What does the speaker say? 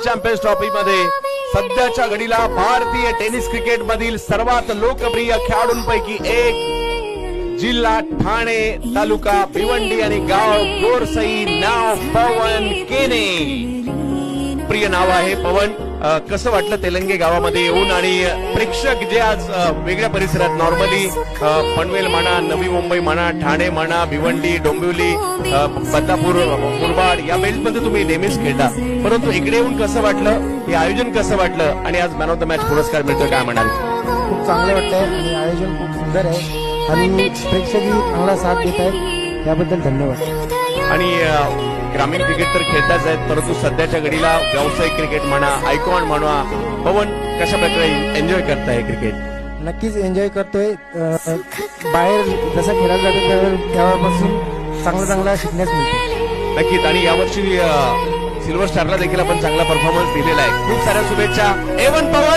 Champions trophy मध्ये सध्याच्या घडीला भारतीय टेनिस क्रिकेट मधील सर्वात लोकप्रिय खेळाडूंपैकी एक, जिल्हा ठाणे, तालुका भिवंडी आणि गाव गोरसई, नाव पवन केने. प्रिय नाव आहे पवन. कसं वाटलं तेलंगे गावामध्ये येऊन आणि प्रेक्षक जे आज वेगळ्या परिसरात नॉर्मली पनवेल म्हणा, नवी मुंबई म्हणा, ठाणे म्हणा, भिवंडी, डोंबिवली, बदलापूर, मुरबाड या बेल्टमध्ये तुम्ही नेहमीच खेळता, परंतु इकडे येऊन कसं वाटलं, हे आयोजन कसं वाटलं आणि आज मॅन ऑफ द मॅच पुरस्कार मिळतोय, काय म्हणाल? खूप चांगलं वाटतंय आणि आयोजन खूप सुंदर आहे आणि प्रेक्षकही चांगला साथ देत आहेत, त्याबद्दल धन्यवाद. आणि ग्रामीण क्रिकेट तर खेळताच आहेत, परंतु सध्याच्या घडीला व्यावसायिक क्रिकेट म्हणा, आयकॉन म्हणा, पवन कशा प्रकारे एन्जॉय करताय क्रिकेट? नक्कीच एन्जॉय करतोय. बाहेर जसं खेळायला जातो त्यापासून चांगला शिकण्यास मिळते. नक्कीच. आणि यावर्षी सिल्वर स्टारला देखील आपण चांगला परफॉर्मन्स दिलेला आहे. खूप साऱ्या शुभेच्छा. A1 पवन.